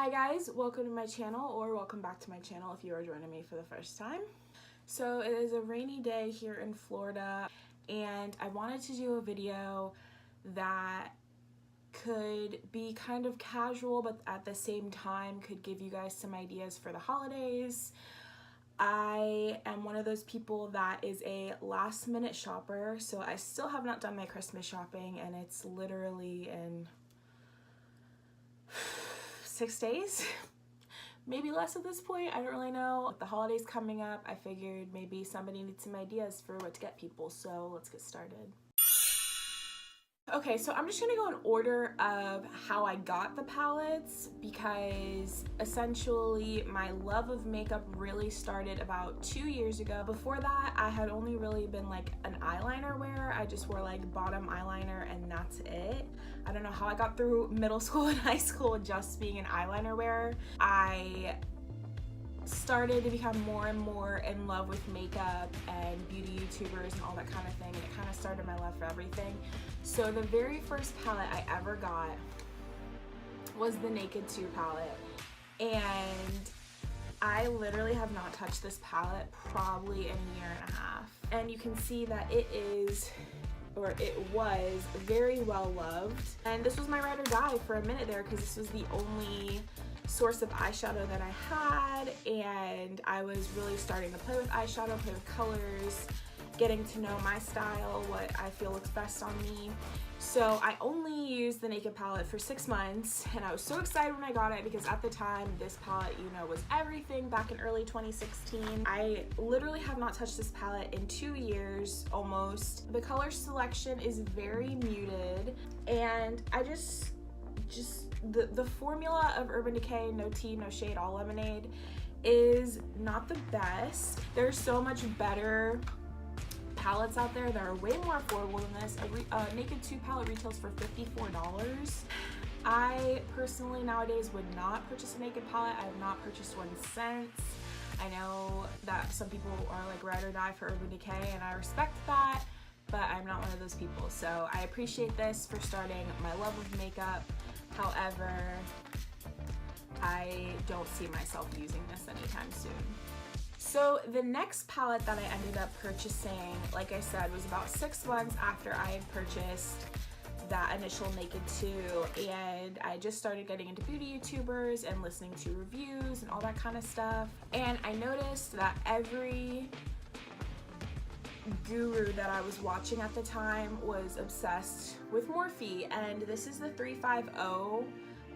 Hi guys, welcome to my channel, or welcome back to my channel if you are joining me for the first time. So it is a rainy day here in Florida and I wanted to do a video that could be kind of casual but at the same time could give you guys some ideas for the holidays. I am one of those people that is a last minute shopper, so I still have not done my Christmas shopping and it's literally in 6 days, maybe less at this point. I don't really know. With the holidays coming up, I figured maybe somebody needs some ideas for what to get people, so let's get started. Okay, so I'm just gonna go in order of how I got the palettes because essentially my love of makeup really started about 2 years ago. Before that, I had only really been like an eyeliner wearer. I just wore like bottom eyeliner and that's it. I don't know how I got through middle school and high school just being an eyeliner wearer. I started to become more and more in love with makeup and beauty YouTubers and all that kind of thing, and it kind of started my love for everything. So the very first palette I ever got was the Naked 2 palette, and I literally have not touched this palette probably in a year and a half. And you can see that it is, or it was, very well loved. And this was my ride or die for a minute there because this was the only source of eyeshadow that I had, and I was really starting to play with eyeshadow, play with colors, getting to know my style, what I feel looks best on me. So I only used the Naked palette for 6 months, and I was so excited when I got it because at the time this palette, you know, was everything back in early 2016. I literally have not touched this palette in 2 years almost. The color selection is very muted, and I just the formula of Urban Decay, no tea, no shade, all lemonade, is not the best. There's so much better palettes out there that are way more affordable than this. A Naked 2 palette retails for $54. I personally nowadays would not purchase a Naked palette. I have not purchased one since. I know that some people are like ride or die for Urban Decay, and I respect that, but I'm not one of those people. So I appreciate this for starting my love of makeup. However, I don't see myself using this anytime soon. So the next palette that I ended up purchasing, like I said, was about 6 months after I had purchased that initial Naked 2, and I just started getting into beauty YouTubers and listening to reviews and all that kind of stuff. And I noticed that every guru that I was watching at the time was obsessed with Morphe, and this is the 350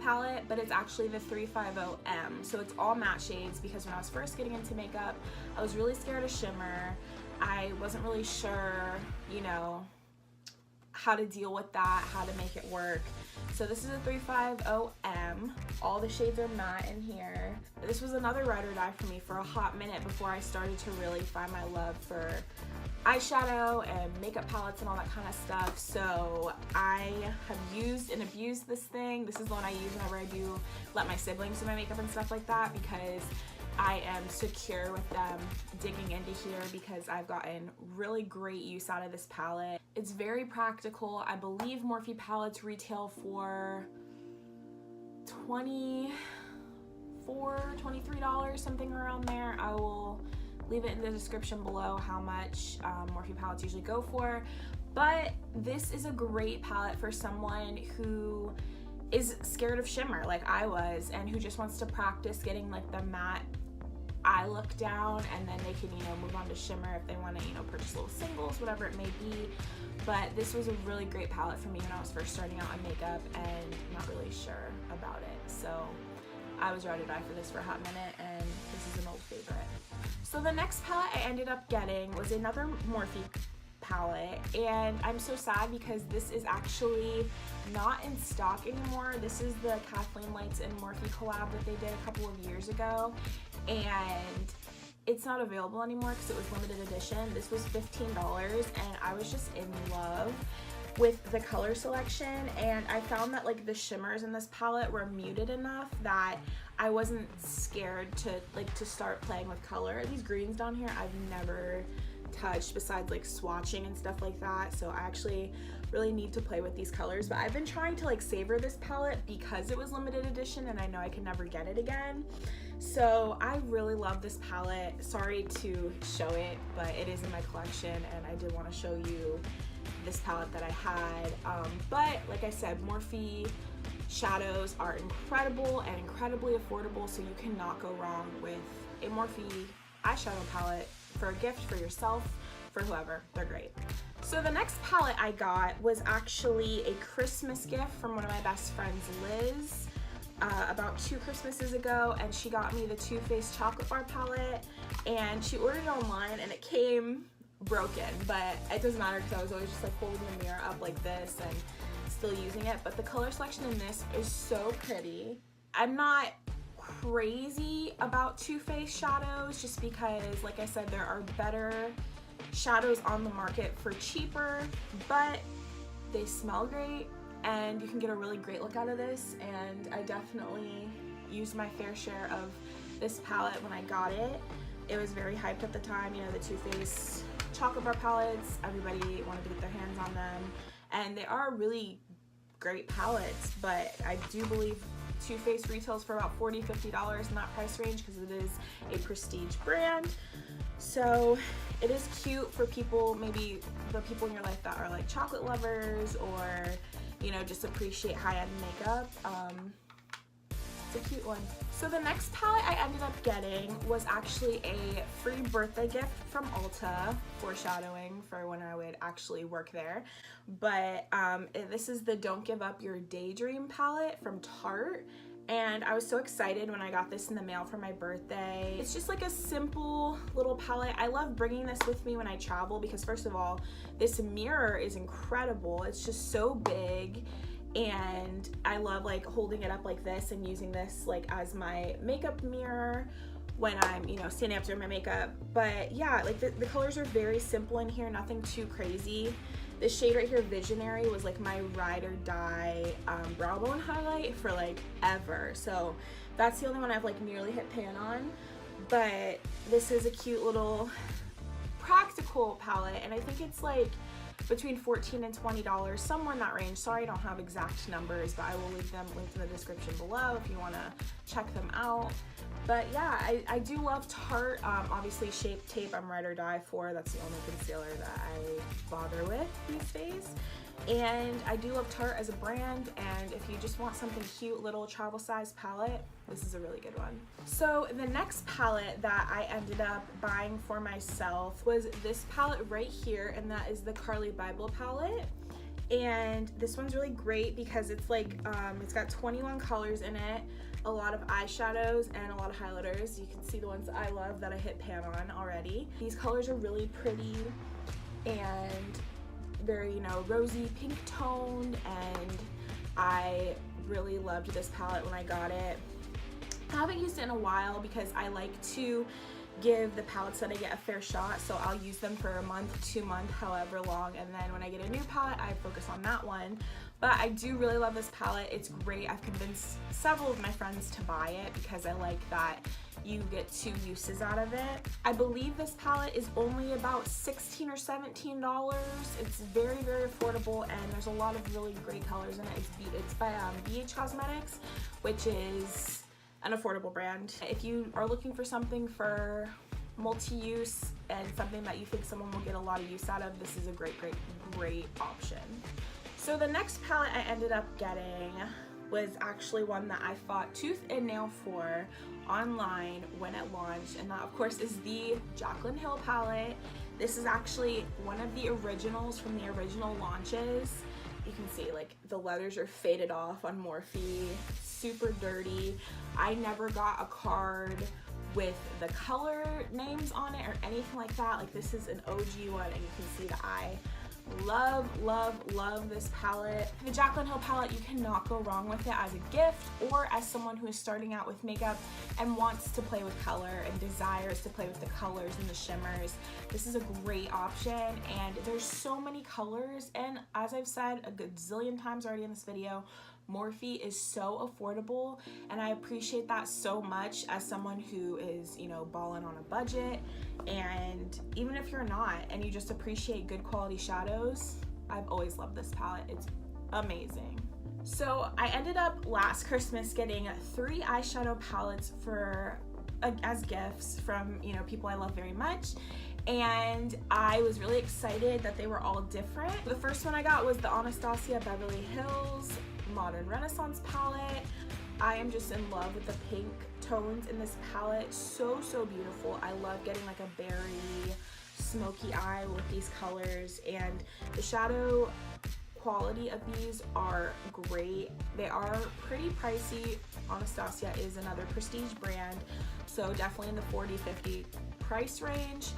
palette, but it's actually the 350M, so it's all matte shades because when I was first getting into makeup, I was really scared of shimmer. I wasn't really sure, you know, how to deal with that, how to make it work. So this is a 350M. All the shades are matte in here. This was another ride or die for me for a hot minute before I started to really find my love for eyeshadow and makeup palettes and all that kind of stuff. So I have used and abused this thing. This is the one I use whenever I do let my siblings do my makeup and stuff like that because I am secure with them digging into here because I've gotten really great use out of this palette. It's very practical. I believe Morphe palettes retail for $24, $23, something around there. I will leave it in the description below how much Morphe palettes usually go for. But this is a great palette for someone who is scared of shimmer like I was and who just wants to practice getting like the matte eye look down, and then they can, you know, move on to shimmer if they want to, you know, purchase little singles, whatever it may be. But this was a really great palette for me when I was first starting out in makeup and not really sure about it. So I was ready to die for this for a hot minute, and this is an old favorite. So the next palette I ended up getting was another Morphe palette, and I'm so sad because this is actually not in stock anymore. This is the Katheleen Lights and Morphe collab that they did a couple of years ago, and it's not available anymore because it was limited edition. This was $15, and I was just in love with the color selection, and I found that like the shimmers in this palette were muted enough that I wasn't scared to start playing with color. These greens down here I've never touched besides like swatching and stuff like that, so I actually really need to play with these colors, but I've been trying to like savor this palette because it was limited edition and I know I can never get it again. So I really love this palette. Sorry to show it, but it is in my collection and I did want to show you this palette that I had. But like I said, Morphe shadows are incredible and incredibly affordable, so you cannot go wrong with a Morphe eyeshadow palette for a gift for yourself, for whoever. They're great. So the next palette I got was actually a Christmas gift from one of my best friends, Liz, about 2 Christmases ago, and she got me the Too Faced chocolate bar palette, and she ordered it online and it came broken, but it doesn't matter because I was always just like holding the mirror up like this and still using it. But the color selection in this is so pretty. I'm not crazy about Too Faced shadows just because, like I said, there are better shadows on the market for cheaper, but they smell great and you can get a really great look out of this, and I definitely used my fair share of this palette when I got it. It was very hyped at the time, you know, the Too Faced chocolate bar palettes, everybody wanted to get their hands on them, and they are really great palettes, but I do believe Too Faced retails for about $40–50 in that price range because it is a prestige brand. So it is cute for people, maybe the people in your life that are like chocolate lovers or, you know, just appreciate high-end makeup. It's a cute one. So the next palette I ended up getting was actually a free birthday gift from Ulta, foreshadowing for when I would actually work there. But this is the Don't Give Up Your Daydream palette from Tarte. And I was so excited when I got this in the mail for my birthday. It's just like a simple little palette. I love bringing this with me when I travel because, first of all, this mirror is incredible. It's just so big. And I love like holding it up like this and using this like as my makeup mirror when I'm, you know, standing up doing my makeup. But yeah, like the colors are very simple in here, nothing too crazy. This shade right here, Visionary, was like my ride or die brow bone highlight for like ever. So that's the only one I've like nearly hit pan on. But this is a cute little practical palette, and I think it's like between $14 and $20, somewhere in that range. Sorry, I don't have exact numbers, but I will leave them linked in the description below if you want to check them out. But yeah, I do love Tarte. Obviously, Shape Tape, I'm ride or die for. That's the only concealer that I bother with these days. And I do love Tarte as a brand, and if you just want something cute, little travel size palette, this is a really good one. So the next palette that I ended up buying for myself was this palette right here, and that is the Carli Bybel palette. And this one's really great because it's like, it's got 21 colors in it, a lot of eyeshadows and a lot of highlighters. You can see the ones that I love that I hit pan on already. These colors are really pretty and very, you know, rosy pink toned, and I really loved this palette when I got it. I haven't used it in a while because I like to give the palettes that I get a fair shot, so I'll use them for a month, 2 months, however long, and then when I get a new palette I focus on that one. But I do really love this palette. It's great. I've convinced several of my friends to buy it because I like that you get 2 uses out of it. I believe this palette is only about $16 or $17. It's very, very affordable, and there's a lot of really great colors in it. It's by BH Cosmetics, which is an affordable brand. If you are looking for something for multi-use and something that you think someone will get a lot of use out of, this is a great, great, great option. So the next palette I ended up getting was actually one that I fought tooth and nail for online when it launched, and that of course is the Jaclyn Hill palette. This is actually one of the originals from the original launches. You can see like the leathers are faded off on Morphe, super dirty. I never got a card with the color names on it or anything like that. Like, this is an OG one, and you can see that I love, love, love this palette. The Jaclyn Hill palette, you cannot go wrong with it as a gift or as someone who is starting out with makeup and wants to play with color and desires to play with the colors and the shimmers. This is a great option, and there's so many colors, and as I've said a gazillion times already in this video, Morphe is so affordable, and I appreciate that so much as someone who is, you know, balling on a budget. And even if you're not and you just appreciate good quality shadows, I've always loved this palette. It's amazing. So I ended up last Christmas getting 3 eyeshadow palettes for as gifts from, you know, people I love very much, and I was really excited that they were all different. The first one I got was the Anastasia Beverly Hills Modern Renaissance palette. I am just in love with the pink tones in this palette. So beautiful. I love getting like a berry smoky eye with these colors, and the shadow quality of these are great. They are pretty pricey. Anastasia is another prestige brand, so definitely in the $40-50 price range.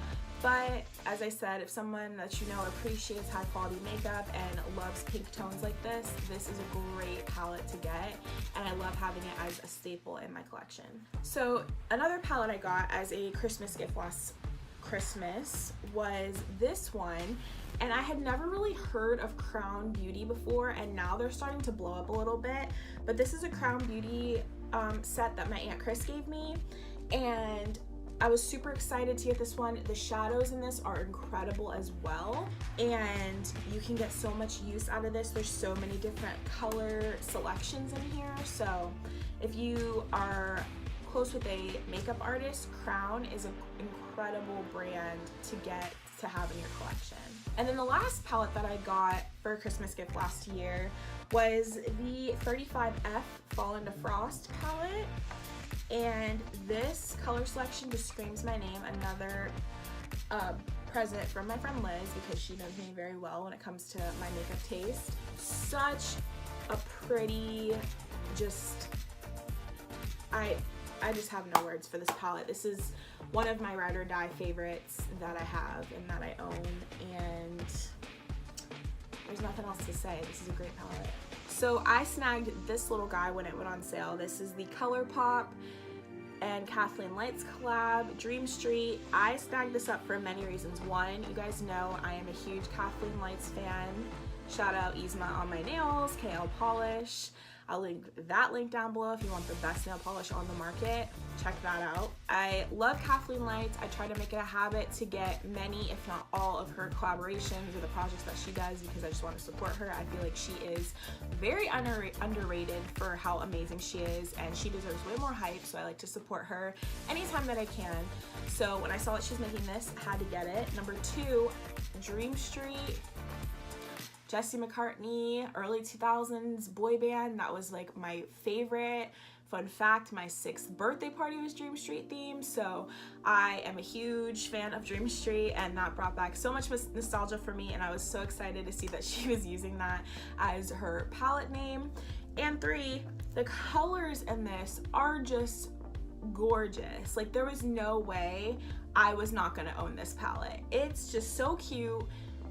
But as I said, if someone that you know appreciates high quality makeup and loves pink tones like this is a great palette to get, and I love having it as a staple in my collection. So another palette I got as a Christmas gift last Christmas was this one, and I had never really heard of Crown Beauty before, and now they're starting to blow up a little bit. But this is a Crown Beauty set that my Aunt Chris gave me, and I was super excited to get this one. The shadows in this are incredible as well, and you can get so much use out of this. There's so many different color selections in here, so if you are close with a makeup artist, Crown is an incredible brand to get to have in your collection. And then the last palette that I got for a Christmas gift last year was the 35F Fall into Frost palette. And this color selection just screams my name. Another present from my friend Liz, because she knows me very well when it comes to my makeup taste. Such a pretty, just, I just have no words for this palette. This is one of my ride or die favorites that I have and that I own, and there's nothing else to say. This is a great palette. So I snagged this little guy when it went on sale. This is the ColourPop and Kathleen Lights collab, Dream Street. I snagged this up for many reasons. One, you guys know I am a huge Kathleen Lights fan. Shout out Yzma on my nails, KL Polish. I'll link that link down below if you want the best nail polish on the market. Check that out. I love Kathleen Lights. I try to make it a habit to get many, if not all, of her collaborations or the projects that she does, because I just want to support her. I feel like she is very underrated for how amazing she is, and she deserves way more hype, so I like to support her anytime that I can. So when I saw that she's making this, I had to get it. Number 2, Dream Street. Jesse McCartney, early 2000s boy band. That was like my favorite. Fun fact, my 6th birthday party was Dream Street themed, so I am a huge fan of Dream Street, and that brought back so much nostalgia for me, and I was so excited to see that she was using that as her palette name. And 3, the colors in this are just gorgeous. Like, there was no way I was not gonna own this palette. It's just so cute.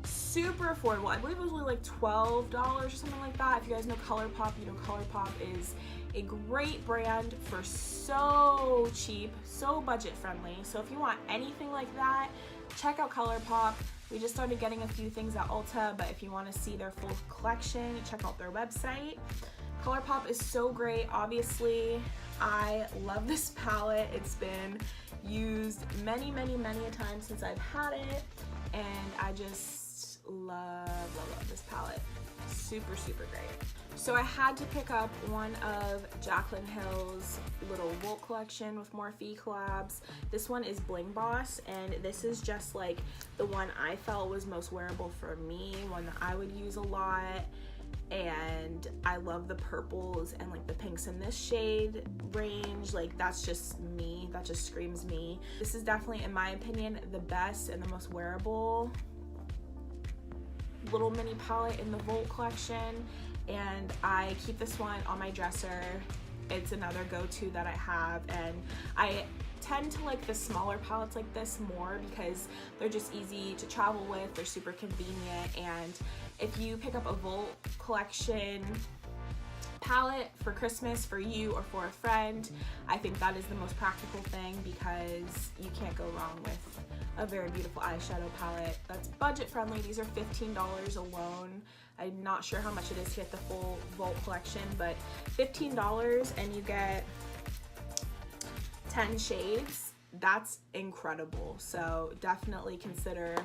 Super affordable. I believe it was only like $12 or something like that. If you guys know ColourPop, you know ColourPop is a great brand for so cheap, so budget friendly. So if you want anything like that, check out ColourPop. We just started getting a few things at Ulta, but if you want to see their full collection, check out their website. ColourPop is so great. Obviously, I love this palette. It's been used many a time since I've had it, and I just love this palette. Super great. So I had to pick up one of Jaclyn Hill's little Volt collection with Morphe collabs. This one is Bling Boss, and this is just like the one I felt was most wearable for me, one that I would use a lot. And I love the purples and like the pinks in this shade range. Like, that's just me. That just screams me. This is definitely, in my opinion, the best and the most wearable little mini palette in the Volt collection, and I keep this one on my dresser. It's another go-to that I have, and I tend to like the smaller palettes like this more because they're just easy to travel with, they're super convenient, and if you pick up a Volt collection palette for Christmas for you or for a friend, I think that is the most practical thing, because you can't go wrong with a very beautiful eyeshadow palette that's budget friendly. These are $15 alone. I'm not sure how much it is to get the full Volt collection, but $15 and you get 10 shades. That's incredible. So definitely consider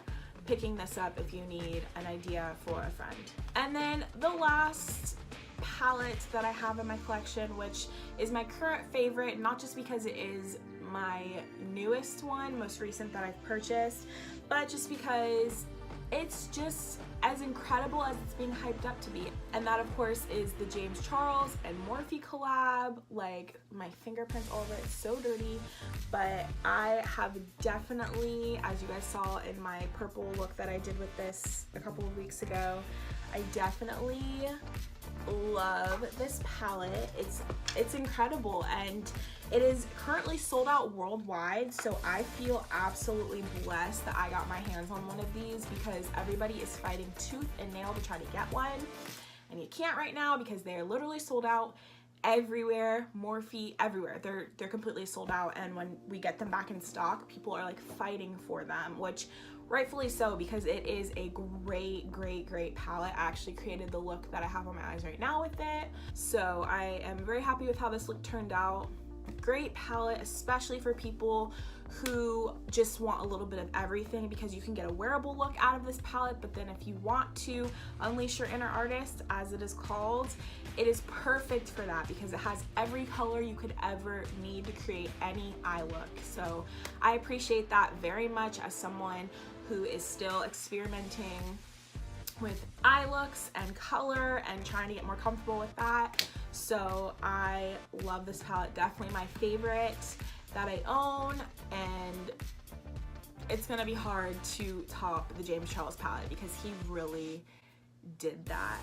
picking this up if you need an idea for a friend. And then the last palette that I have in my collection, which is my current favorite, not just because it is my newest one, most recent that I've purchased, but just because it's just as incredible as it's being hyped up to be. And that of course is the James Charles and Morphe collab. Like, my fingerprints all over it, so dirty, but I have definitely, as you guys saw in my purple look that I did with this a couple of weeks ago, I definitely love this palette. It's incredible, and it is currently sold out worldwide, so I feel absolutely blessed that I got my hands on one of these, because everybody is fighting tooth and nail to try to get one, and you can't right now because they're literally sold out everywhere. Morphe, everywhere, they're completely sold out, and when we get them back in stock, people are like fighting for them, which rightfully so, because it is a great palette. I actually created the look that I have on my eyes right now with it, so I am very happy with how this look turned out. Great palette, especially for people who just want a little bit of everything, because you can get a wearable look out of this palette, but then if you want to unleash your inner artist, as it is called, it is perfect for that, because it has every color you could ever need to create any eye look. So I appreciate that very much as someone who is still experimenting with eye looks and color and trying to get more comfortable with that. So I love this palette, definitely my favorite that I own, and it's gonna be hard to top the James Charles palette because he really did that.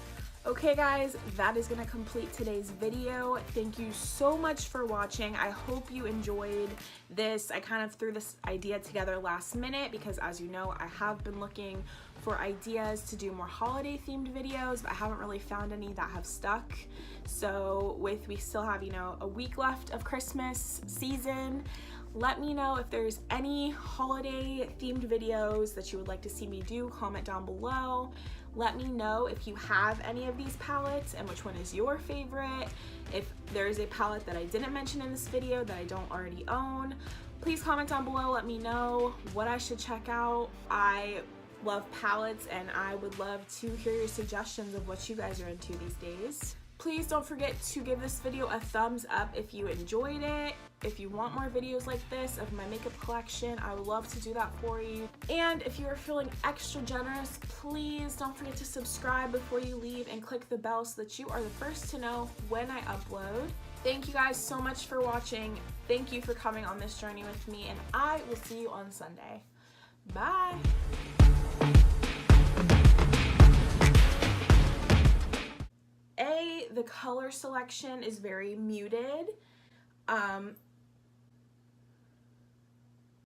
Okay guys, that is gonna complete today's video. Thank you so much for watching. I hope you enjoyed this. I kind of threw this idea together last minute because, as you know, I have been looking for ideas to do more holiday themed videos, but I haven't really found any that have stuck. So we still have, you know, a week left of Christmas season. Let me know if there's any holiday themed videos that you would like to see me do. Comment down below. Let me know if you have any of these palettes and which one is your favorite. If there is a palette that I didn't mention in this video that I don't already own, please comment down below. Let me know what I should check out. I love palettes, and I would love to hear your suggestions of what you guys are into these days. Please don't forget to give this video a thumbs up if you enjoyed it. If you want more videos like this of my makeup collection, I would love to do that for you. And if you are feeling extra generous, please don't forget to subscribe before you leave and click the bell so that you are the first to know when I upload. Thank you guys so much for watching. Thank you for coming on this journey with me, and I will see you on Sunday. Bye. The color selection is very muted.